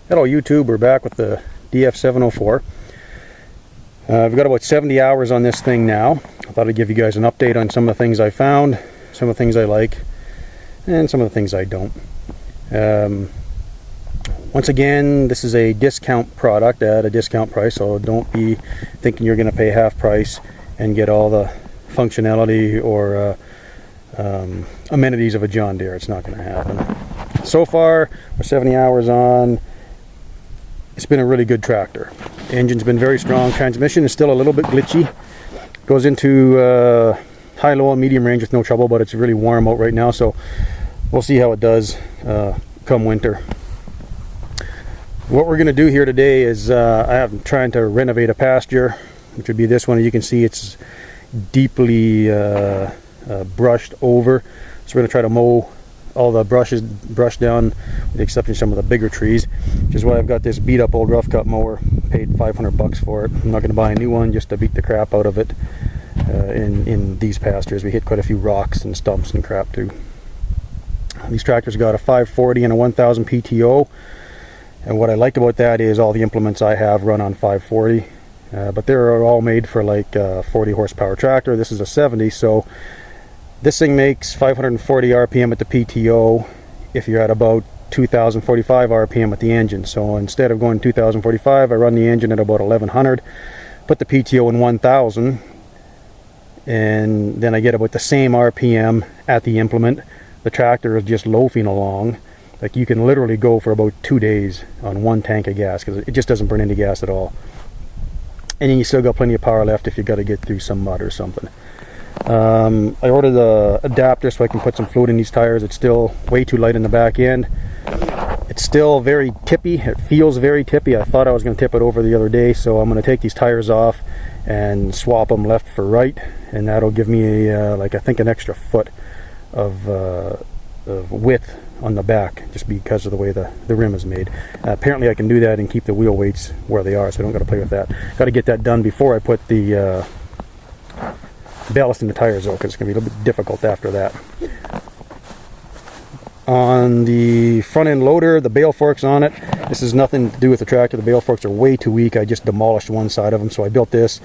Hello YouTube, we're back with the DF704. I've got about 70 hours on this thing now. I thought I'd give you guys an update on some of the things I found, some of the things I like, and some of the things I don't. Once again, this is a discount product at a discount price, so don't be thinking you're going to pay half price and get all the functionality or amenities of a John Deere. It's not going to happen. So far, we're 70 hours on. It's been a really good tractor. The engine's been very strong. Transmission is still a little bit glitchy. Goes into high, low, and medium range with no trouble, but it's really warm out right now, so we'll see how it does come winter. What we're going to do here today is I'm trying to renovate a pasture, which would be this one. As you can see, it's deeply brushed over. So we're going to try to mow all the brush down, with the exception of some of the bigger trees, which is why I've got this beat up old rough cut mower. Paid $500 for it. I'm not going to buy a new one just to beat the crap out of it. In these pastures, we hit quite a few rocks and stumps and crap too. These tractors got a 540 and a 1000 PTO, and what I like about that is all the implements I have run on 540, but they're all made for like a 40 horsepower tractor. This is a 70, so this thing makes 540 RPM at the PTO if you're at about 2045 RPM at the engine. So instead of going 2045, I run the engine at about 1100, put the PTO in 1000, and then I get about the same RPM at the implement. The tractor is just loafing along. Like, you can literally go for about 2 days on one tank of gas because it just doesn't burn into gas at all. And then you still got plenty of power left if you got to get through some mud or something. I ordered the adapter so I can put some fluid in these tires. It's still way too light in the back end. It's still very tippy. It feels very tippy. I thought I was going to tip it over the other day, so I'm going to take these tires off and swap them left for right, and that'll give me like, I think, an extra foot of width on the back, just because of the way the rim is made. Apparently I can do that and keep the wheel weights where they are, so I don't got to play with that. Got to get that done before I put the ballast in the tires, though, because it's going to be a little bit difficult after that. On the front end loader, the bale forks on it, this has nothing to do with the tractor. The bale forks are way too weak. I just demolished one side of them, so I built this.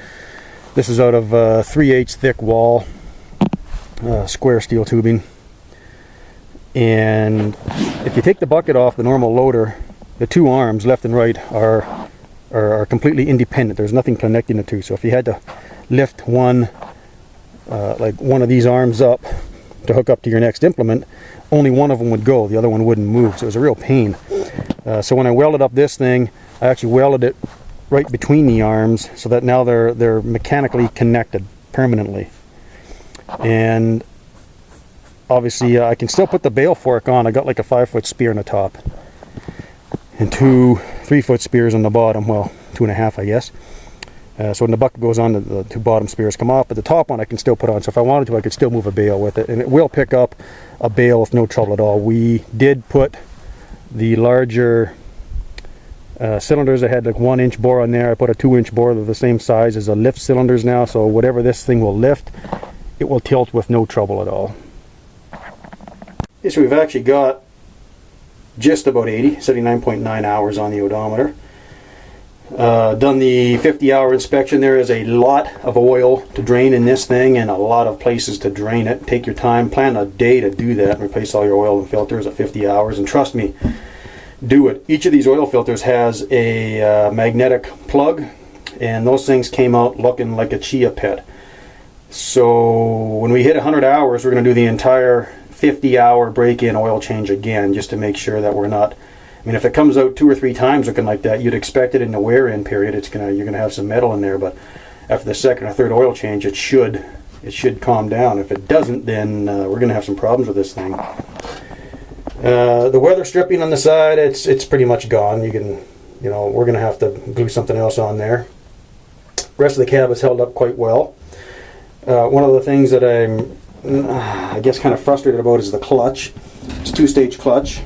This is out of 3/8 thick wall, square steel tubing. And if you take the bucket off the normal loader, the two arms, left and right, are completely independent. There's nothing connecting the two. So if you had to lift one, like one of these arms up to hook up to your next implement, only one of them would go, the other one wouldn't move, so it was a real pain. So when I welded up this thing, I actually welded it right between the arms so that now they're mechanically connected permanently. And obviously I can still put the bale fork on. I got like a 5-foot spear in the top and 2 3-foot spears on the bottom, well, 2.5 I guess. So when the bucket goes on, the 2 bottom spears come off, but the top one I can still put on. So if I wanted to, I could still move a bale with it, and it will pick up a bale with no trouble at all. We did put the larger cylinders that had like 1-inch bore on there. I put a 2-inch bore. They're the same size as the lift cylinders now, so whatever this thing will lift, it will tilt with no trouble at all. Yes, we've actually got just about 79.9 hours on the odometer. Done the 50-hour inspection. There is a lot of oil to drain in this thing and a lot of places to drain it. Take your time, plan a day to do that and replace all your oil and filters at 50 hours, and trust me, do it. Each of these oil filters has a magnetic plug, and those things came out looking like a chia pet. So when we hit 100 hours, we're going to do the entire 50-hour break-in oil change again, just to make sure that we're not, I mean, if it comes out 2 or 3 times looking like that, you'd expect it in the wear-in period. You're gonna have some metal in there, but after the second or third oil change, it should calm down. If it doesn't, then we're gonna have some problems with this thing. The weather stripping on the side, it's pretty much gone. We're gonna have to glue something else on there. Rest of the cab has held up quite well. One of the things that I'm, I guess, kind of frustrated about is the clutch. It's 2-stage clutch.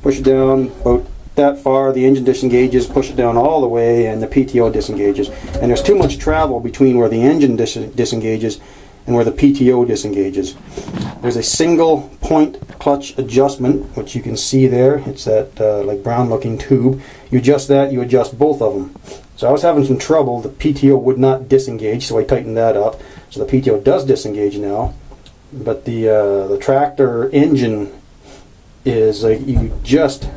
Push it down about that far, the engine disengages, push it down all the way, and the PTO disengages. And there's too much travel between where the engine disengages and where the PTO disengages. There's a single point clutch adjustment, which you can see there. It's that like brown looking tube. You adjust that, you adjust both of them. So I was having some trouble. The PTO would not disengage, so I tightened that up. So the PTO does disengage now. But the tractor engine is like, you just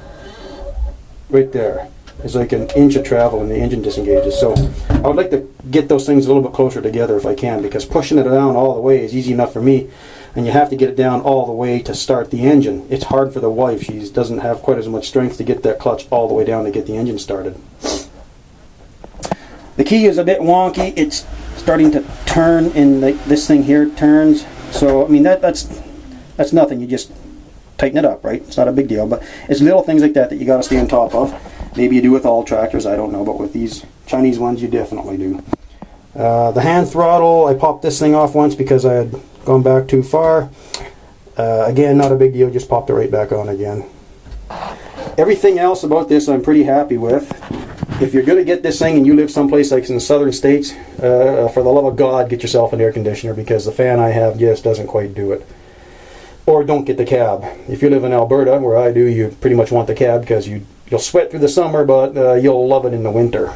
right there. It's like an inch of travel and the engine disengages. So I would like to get those things a little bit closer together if I can, because pushing it down all the way is easy enough for me, and you have to get it down all the way to start the engine. It's hard for the wife. She doesn't have quite as much strength to get that clutch all the way down to get the engine started. The key is a bit wonky. It's starting to turn, and like this thing here turns. So I mean that's nothing. You just tighten it up, right? It's not a big deal, but it's little things like that that you got to stay on top of. Maybe you do with all tractors, I don't know, but with these Chinese ones you definitely do. The hand throttle, I popped this thing off once because I had gone back too far. Again, not a big deal, just popped it right back on again. Everything else about this I'm pretty happy with. If you're going to get this thing and you live someplace like in the southern states, for the love of God, get yourself an air conditioner, because the fan I have just doesn't quite do it. Or don't get the cab. If you live in Alberta, where I do, you pretty much want the cab because you'll sweat through the summer, but you'll love it in the winter.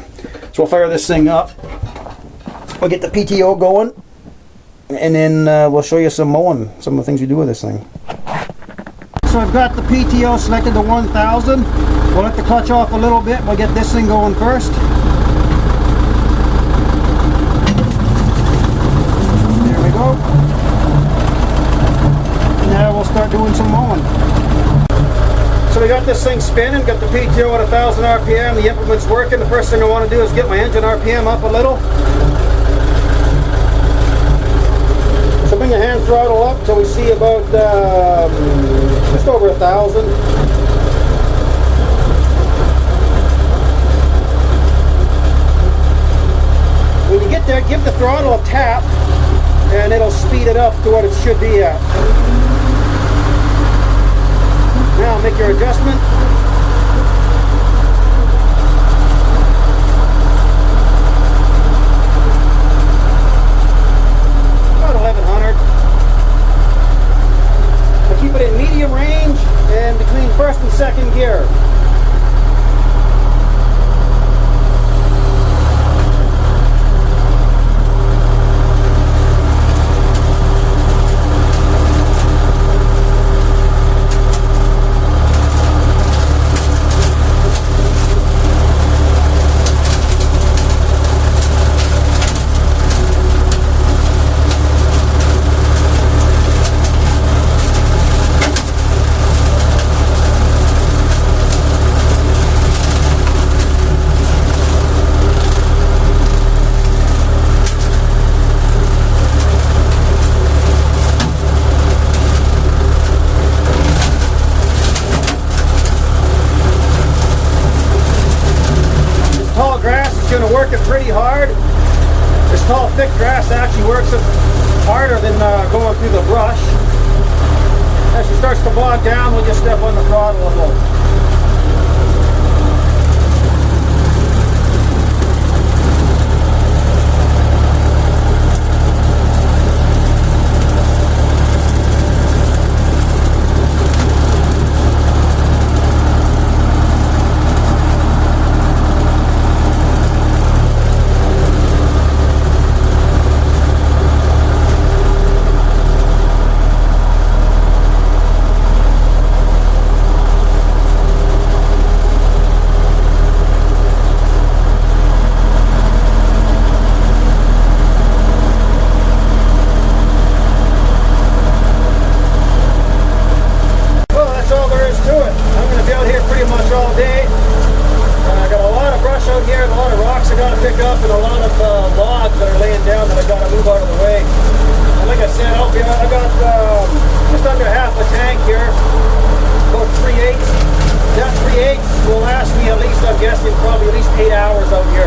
So we'll fire this thing up. We'll get the PTO going, and then we'll show you some mowing, some of the things we do with this thing. So I've got the PTO selected to 1000. We'll let the clutch off a little bit. We'll get this thing going first. There we go. And now we'll start doing some mowing. So we got this thing spinning, got the PTO at 1000 RPM, the implement's working. The first thing I want to do is get my engine RPM up a little. So bring the hand throttle up till we see about just over 1000. When you get there, give the throttle a tap and it'll speed it up to what it should be at. Now make your adjustment. About 1100. I'll keep it in medium range and between first and second gear. Pretty hard. This tall, thick grass actually works harder than going through the brush. As she starts to bog down, we'll just step on the throttle a little. Will last me at least, I'm guessing, probably at least 8 hours out here.